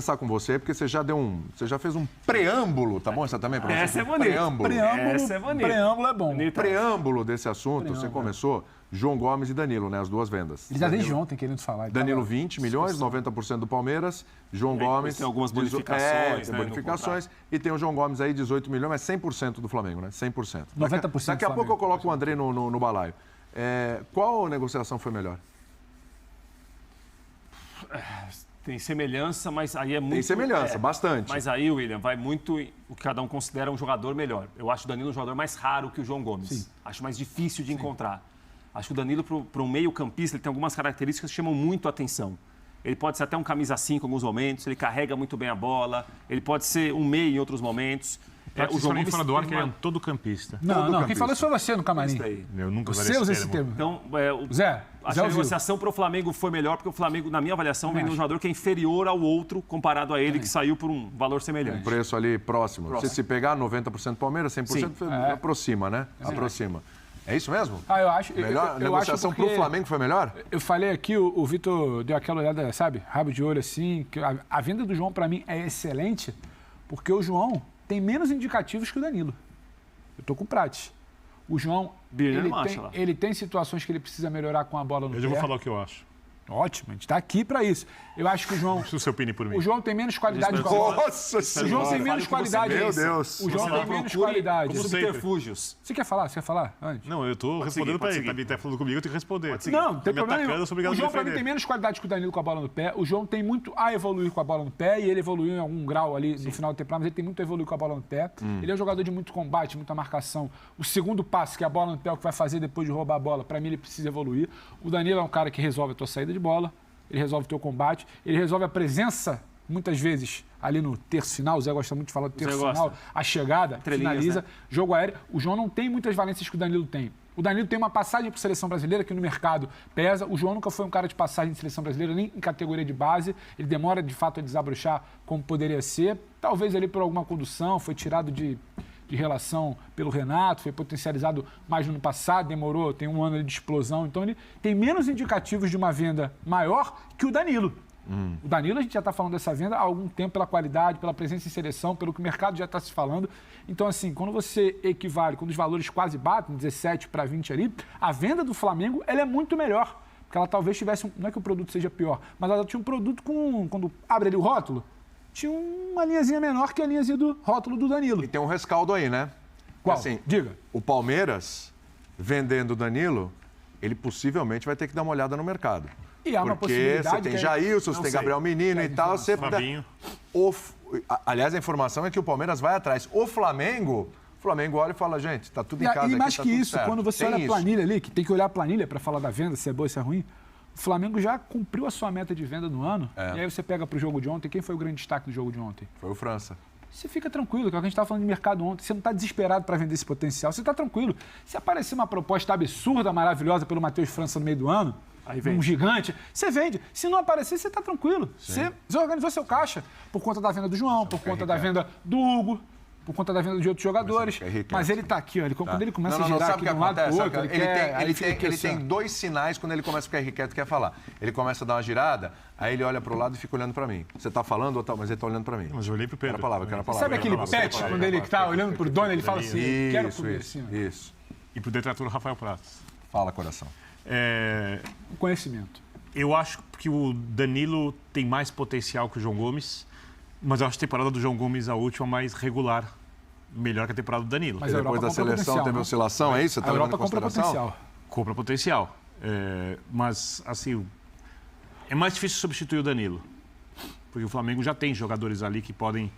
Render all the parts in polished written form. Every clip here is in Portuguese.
Começar com você, porque você já fez um preâmbulo, tá bom? Essa também para você? Essa é bonita. Essa é bonita. Preâmbulo é bom. Bonita. Preâmbulo desse assunto, você começou João Gomes e Danilo, né? As duas vendas. Eles já desde ontem querendo falar. Danilo 20 milhões, 90% do Palmeiras. João Gomes... Tem algumas bonificações, tem né, bonificações. E tem o João Gomes aí, 18 milhões, mas 100% do Flamengo, né? 100%. 90% Daqui a do pouco eu Flamengo. coloco o André no balaio. Qual negociação foi melhor? Tem semelhança, mas aí é muito... Tem semelhança, bastante. Mas aí, William, vai muito o que cada um considera um jogador melhor. Eu acho o Danilo um jogador mais raro que o João Gomes. Sim. Acho mais difícil de encontrar. Acho que o Danilo, para um meio-campista, ele tem algumas características que chamam muito a atenção. Ele pode ser até um camisa 5 em alguns momentos, ele carrega muito bem a bola, ele pode ser um meio em outros momentos. O João Gomes fora do ar que ele é um todo campista. Não, quem falou isso foi você no camarim. Eu nunca Você usa esse termo. Então, Zé, acho que a negociação para o Flamengo foi melhor, porque o Flamengo, na minha avaliação, vendeu um jogador que é inferior ao outro, comparado a ele, que saiu por um valor semelhante. Um preço ali próximo. Se pegar 90% Palmeiras, 100% aproxima, né? Aproxima. É isso mesmo? Eu acho. Melhor eu negociação acho para o Flamengo foi melhor? Eu falei aqui, o Vitor deu aquela olhada, sabe, rabo de olho assim, que a venda do João, para mim, é excelente, porque o João tem menos indicativos que o Danilo. Eu tô com o Prates. O João, ele tem situações que ele precisa melhorar com a bola no pé. Eu já vou falar o que eu acho. Ótimo, a gente está aqui para isso. Eu acho que o João... Preciso seu opinião por mim. O João tem menos qualidade com a bola. Nossa Senhora! O João tem menos qualidade. Meu Deus! O João tem menos qualidade. Como Subterfúgios. Você quer falar? Você quer falar antes? Não, eu tô respondendo para ele. Ele tá falando comigo, eu tenho que responder. Não, não tem problema atacando, nenhum. eu sou obrigado O João, a para mim, defender. tem menos qualidade que o Danilo com a bola no pé. O João tem muito a evoluir com a bola no pé e ele evoluiu em algum grau ali no final do temporada, mas ele tem muito a evoluir com a bola no pé. Ele é um jogador de muito combate, muita marcação. O segundo passe, que é a bola no pé, o que vai fazer depois de roubar a bola, para mim ele precisa evoluir. O Danilo é um cara que resolve a tua saída de bola. Ele resolve o teu combate, ele resolve a presença, muitas vezes, ali no terço final. O Zé gosta muito de falar do terço final, a chegada, finaliza, jogo aéreo. O João não tem muitas valências que o Danilo tem. O Danilo tem uma passagem por seleção brasileira, que no mercado pesa. O João nunca foi um cara de passagem de seleção brasileira, nem em categoria de base. Ele demora, de fato, a desabrochar como poderia ser. Talvez ali por alguma condução, foi tirado de relação pelo Renato, foi potencializado mais no ano passado, demorou, tem um ano ali de explosão. Então ele tem menos indicativos de uma venda maior que o Danilo. O Danilo, a gente já está falando dessa venda há algum tempo pela qualidade, pela presença em seleção, pelo que o mercado já está se falando. Então, assim, quando você equivale, quando os valores quase batem, 17 para 20 ali, a venda do Flamengo ela é muito melhor. Porque ela talvez tivesse, não é que o produto seja pior, mas ela tinha um produto quando abre ali o rótulo, tinha uma linhazinha menor que a linhazinha do rótulo do Danilo. E tem um rescaldo aí, né? Qual? Assim, Diga. O Palmeiras, vendendo o Danilo, ele possivelmente vai ter que dar uma olhada no mercado. E há uma possibilidade. Porque você tem Jailson, você tem Gabriel Menino e tal. Você... Fabinho. Aliás, a informação é que o Palmeiras vai atrás. O Flamengo olha e fala, gente, tá tudo em casa. E mais aqui, que tá tudo isso, certo. quando você tem olha a planilha ali, que tem que olhar a planilha para falar da venda, se é boa ou se é ruim, o Flamengo já cumpriu a sua meta de venda no ano. E aí você pega para o jogo de ontem, quem foi o grande destaque do jogo de ontem? Foi o França. Você fica tranquilo, que é o que a gente estava falando de mercado ontem. Você não está desesperado para vender esse potencial. Você está tranquilo. Se aparecer uma proposta absurda, maravilhosa pelo Matheus França no meio do ano, um gigante, você vende. Se não aparecer, você está tranquilo. Você organizou seu caixa por conta da venda do João, por conta da venda do Hugo, por conta da venda de outros jogadores. Mas ele está aqui, ó. Quando ele começa a girar aqui de um lado para o outro, ele tem dois sinais quando ele começa a ficar irrequieto, quer falar. Ele começa a dar uma girada, aí ele olha para o lado e fica olhando para mim. Você está falando, mas ele está olhando para mim. Mas eu olhei para o Pedro. Quero a palavra. Sabe aquele pet, quando ele está olhando para o dono, ele fala assim, quero comer assim. Isso. E para o detrator Rafael Pratos. Fala, coração. O conhecimento. Eu acho que o Danilo tem mais potencial que o João Gomes, mas eu acho a temporada do João Gomes a última mais regular, melhor que a temporada do Danilo. Mas depois da seleção teve oscilação, é isso? Você A Europa compra potencial. Compra potencial. Mas, assim, é mais difícil substituir o Danilo, porque o Flamengo já tem jogadores ali que podem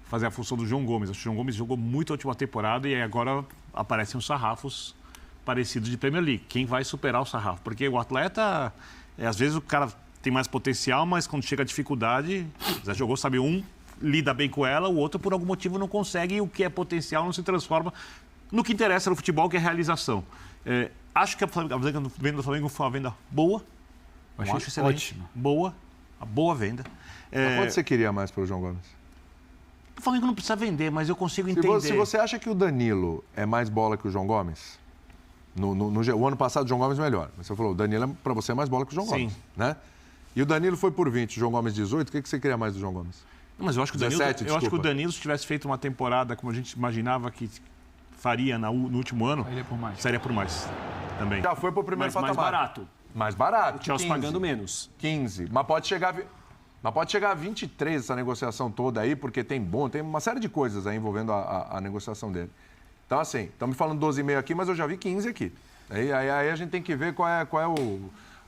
fazer a função do João Gomes. O João Gomes jogou muito a última temporada e agora aparecem os sarrafos parecidos de Premier League. Quem vai superar o sarrafo? Porque o atleta, às vezes o cara tem mais potencial, mas quando chega a dificuldade, já jogou, sabe, um lida bem com ela, o outro por algum motivo não consegue e o que é potencial não se transforma no que interessa no futebol, que é a realização. Acho que a venda do Flamengo foi uma venda boa. Achei acho excelente. Ótimo. Boa venda. Quanto você queria mais pelo João Gomes? O Flamengo não precisa vender, mas eu consigo entender. Se você acha que o Danilo é mais bola que o João Gomes, o ano passado o João Gomes melhor. Mas você falou, o Danilo para você é mais bola que o João Gomes, né? E o Danilo foi por 20, o João Gomes 18. O que você queria mais do João Gomes? Não, mas eu acho que o Danilo, 17, eu acho que o desculpa. Danilo, se tivesse feito uma temporada como a gente imaginava que faria no último ano, sairia por mais também. Já foi pro primeiro Mas mais patamar. barato. Mais barato. O Chelsea 15. pagando menos. 15. Mas pode chegar a 23 essa negociação toda aí, porque tem uma série de coisas aí envolvendo a negociação dele. Então, assim, estamos me falando 12,5 aqui, mas eu já vi 15 aqui. Aí a gente tem que ver qual é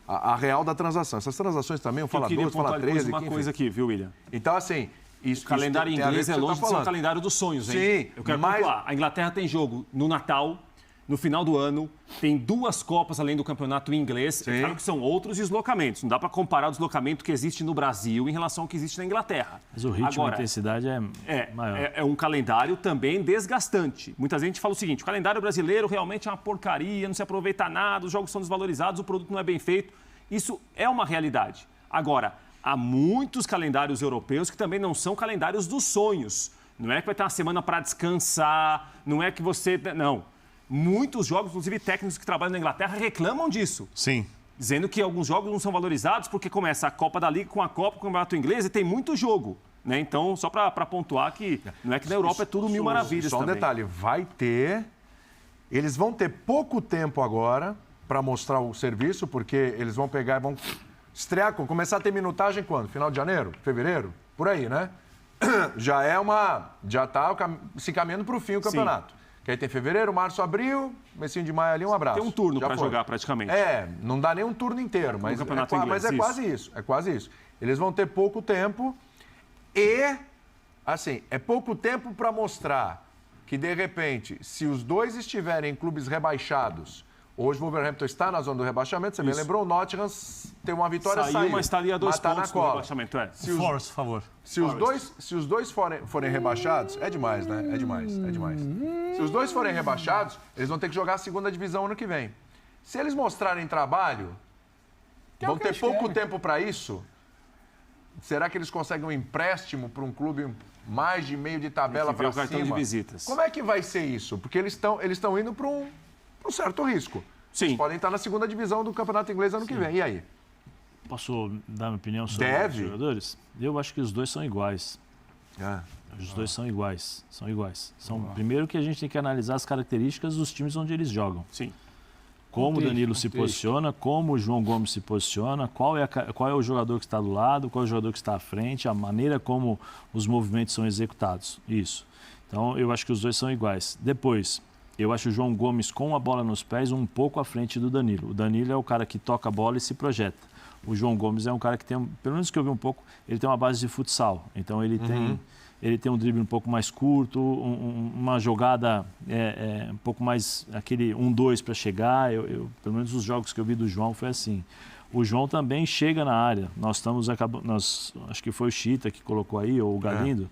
a real da transação. Essas transações também, eu falo 12, falo 13. Uma coisa aqui, viu, William? Então, assim, O calendário inglês é longe de ser um calendário dos sonhos, hein? Sim, eu quero mas... pontuar. A Inglaterra tem jogo no Natal, no final do ano, tem 2 Copas além do campeonato inglês. É claro que são outros deslocamentos. Não dá para comparar o deslocamento que existe no Brasil em relação ao que existe na Inglaterra. Mas o ritmo e a intensidade é maior. É um calendário também desgastante. Muita gente fala o seguinte, o calendário brasileiro realmente é uma porcaria, não se aproveita nada, os jogos são desvalorizados, o produto não é bem feito. Isso é uma realidade. Agora, há muitos calendários europeus que também não são calendários dos sonhos. Não é que vai ter uma semana para descansar, não é que você... Não. Muitos jogos, inclusive técnicos que trabalham na Inglaterra, reclamam disso. Sim. Dizendo que alguns jogos não são valorizados porque começa a Copa da Liga com a Copa, com o Campeonato Inglês e tem muito jogo. Né? Então, só para pontuar que não é que na Europa é tudo mil maravilhas Só um também. detalhe, eles vão ter pouco tempo agora para mostrar o serviço, porque eles vão pegar e vão estrear, começar a ter minutagem quando? Final de janeiro? Fevereiro? Por aí, né? Já está se caminhando para o fim o campeonato. Que aí tem fevereiro, março, abril, comecinho de maio ali, um abraço. Tem um turno para jogar praticamente. Não dá nem um turno inteiro, mas é quase isso. É quase isso. Eles vão ter pouco tempo e, assim, é pouco tempo para mostrar que, de repente, se os dois estiverem em clubes rebaixados, hoje o Wolverhampton está na zona do rebaixamento, você me lembrou, o Nottingham tem uma vitória, saiu. Mas está ali a 2 tá pontos na no cola. rebaixamento, Force, por favor. Se os dois forem rebaixados, é demais, né? É demais. Se os dois forem rebaixados, eles vão ter que jogar a segunda divisão ano que vem. Se eles mostrarem trabalho, vão ter pouco tempo para isso. Será que eles conseguem um empréstimo para um clube mais de meio de tabela para cima? Cartão de visitas. Como é que vai ser isso? Porque eles estão indo para um certo risco. Sim. Eles podem estar na segunda divisão do Campeonato Inglês ano que vem. E aí? Posso dar minha opinião sobre os jogadores? Eu acho que os dois são iguais. Os dois são iguais. Primeiro que a gente tem que analisar as características dos times onde eles jogam. Sim. Como o Danilo se posiciona, como o João Gomes se posiciona, qual é o jogador que está do lado, qual é o jogador que está à frente, a maneira como os movimentos são executados. Isso. Então, eu acho que os dois são iguais. Depois, eu acho o João Gomes com a bola nos pés um pouco à frente do Danilo. O Danilo é o cara que toca a bola e se projeta. O João Gomes é um cara que tem, pelo menos que eu vi um pouco, ele tem uma base de futsal. Então ele tem um drible um pouco mais curto, uma jogada um pouco mais, aquele 1-2 para chegar. Pelo menos os jogos que eu vi do João foi assim. O João também chega na área. Acho que foi o Chita que colocou aí, ou o Galindo.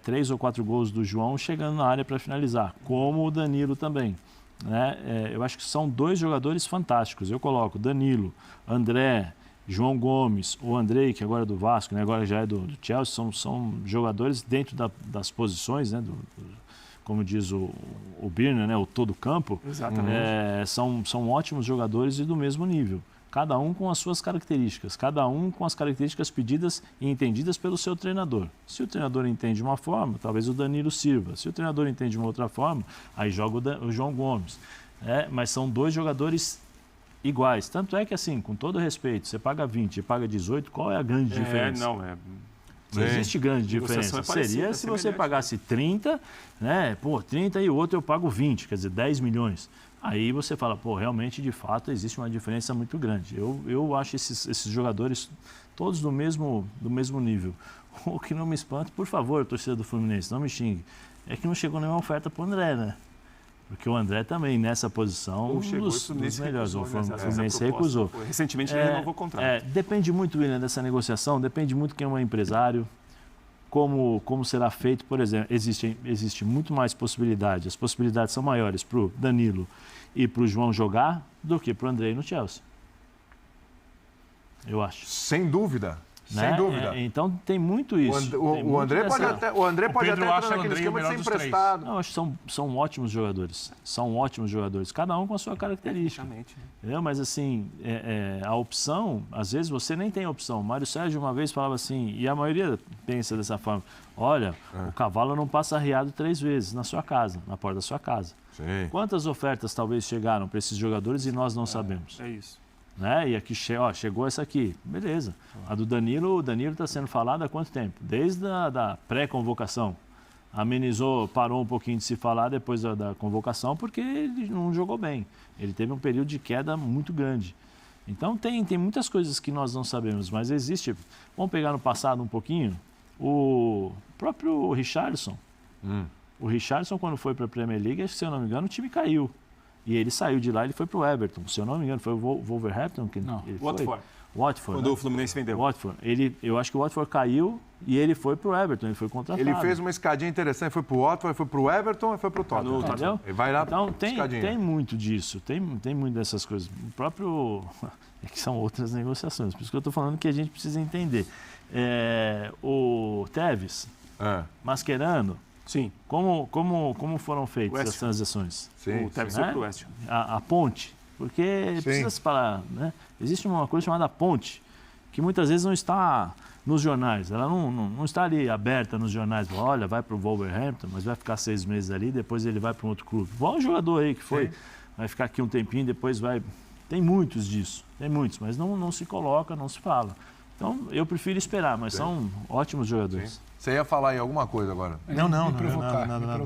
3 ou 4 gols do João chegando na área para finalizar, como o Danilo também. Né? Eu acho que são 2 jogadores fantásticos. Eu coloco Danilo, André, João Gomes, o Andrei, que agora é do Vasco, né? Agora já é do Chelsea, são jogadores dentro das posições, né? Como diz o Birner, né? O todo campo. Exatamente. São ótimos jogadores e do mesmo nível. Cada um com as suas características, cada um com as características pedidas e entendidas pelo seu treinador. Se o treinador entende de uma forma, talvez o Danilo sirva. Se o treinador entende de uma outra forma, aí joga o João Gomes. Mas são 2 jogadores iguais. Tanto é que, assim, com todo respeito, você paga 20 e paga 18, qual é a grande diferença? Não existe grande diferença. Seria se você pagasse 30, né? 30 e o outro eu pago 20, quer dizer, 10 milhões. Aí você fala, realmente, de fato, existe uma diferença muito grande. Eu acho esses jogadores todos do mesmo nível. O que não me espanta, por favor, torcida do Fluminense, não me xingue, é que não chegou nenhuma oferta para o André, né? Porque o André também, nessa posição, um dos melhores. O Fluminense recusou. Recentemente ele renovou o contrato. Depende muito, William, dessa negociação, depende muito quem é um empresário, como será feito. Por exemplo, existe muito mais possibilidade. As possibilidades são maiores para o Danilo e para o João jogar do que para o André no Chelsea. Eu acho. Sem dúvida. Sem dúvida. Então tem muito isso. O André pode até Pedro entrar acha o naquele André esquema o de ser melhor dos três. emprestado. Não, acho que são ótimos jogadores. São ótimos jogadores. Cada um com a sua característica. Tecnicamente, né? Entendeu? Mas assim, a opção, às vezes você nem tem opção. Mário Sérgio uma vez falava assim, e a maioria pensa dessa forma: olha, o cavalo não passa arriado 3 vezes na sua casa, na porta da sua casa. Sim. Quantas ofertas talvez chegaram para esses jogadores e nós não sabemos? É isso. Né? E aqui chegou essa aqui, beleza. A do Danilo, o Danilo está sendo falado há quanto tempo? Desde da pré-convocação. Amenizou, parou um pouquinho de se falar depois da convocação porque ele não jogou bem. Ele teve um período de queda muito grande. Então tem muitas coisas que nós não sabemos, mas existe. Vamos pegar no passado um pouquinho, o próprio Richarlison. O Richarlison, quando foi para a Premier League, se eu não me engano, o time caiu. E ele saiu de lá e foi para o Everton. Se eu não me engano, foi o Wolverhampton que Não. ele foi? Watford. Quando o Fluminense vendeu. Watford. Eu acho que o Watford caiu e ele foi para o Everton, ele foi contratado. Ele fez uma escadinha interessante, foi pro Watford, foi pro Everton e foi pro Tottenham. Entendeu? Ele vai lá, então escadinha. tem muito disso, tem muito dessas coisas. O próprio... É que são outras negociações, por isso que eu estou falando que a gente precisa entender. O Tevez, Mascherano, Sim. como foram feitas West as transações? Sim, O Tevez sim. foi pro West Ham. A ponte, porque precisa se falar, né? Existe uma coisa chamada ponte, que muitas vezes não está nos jornais, ela não está ali aberta nos jornais. Olha, vai para o Wolverhampton, mas vai ficar 6 meses ali, depois ele vai para um outro clube. Igual um jogador aí que foi, vai ficar aqui um tempinho, depois vai... Tem muitos disso, mas não se coloca, não se fala. Então, eu prefiro esperar, mas são ótimos jogadores. Você ia falar em alguma coisa agora? Não.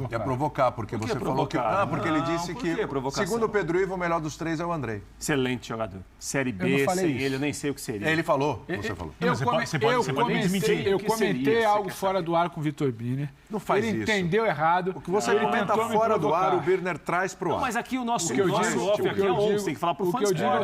Ia provocar, porque você falou que... provocar? porque ele disse por que provocação? segundo o Pedro Ivo, o melhor dos 3 é o Andrei. Excelente jogador. Série Eu B, não falei sem isso. ele, eu nem sei o que seria. Ele falou, você falou. Você pode desmentir. Eu O que comentei seria, algo você quer fora do ar com o Vitor Biner. Não faz Ele isso. entendeu errado. O que você Ele comenta tentou me fora do ar, provocar. o Birner traz pro ar. Não, mas aqui o nosso O que eu digo- off o que aqui é eu 11, digo- tem que falar pro o fã que eu de digo é o esporte.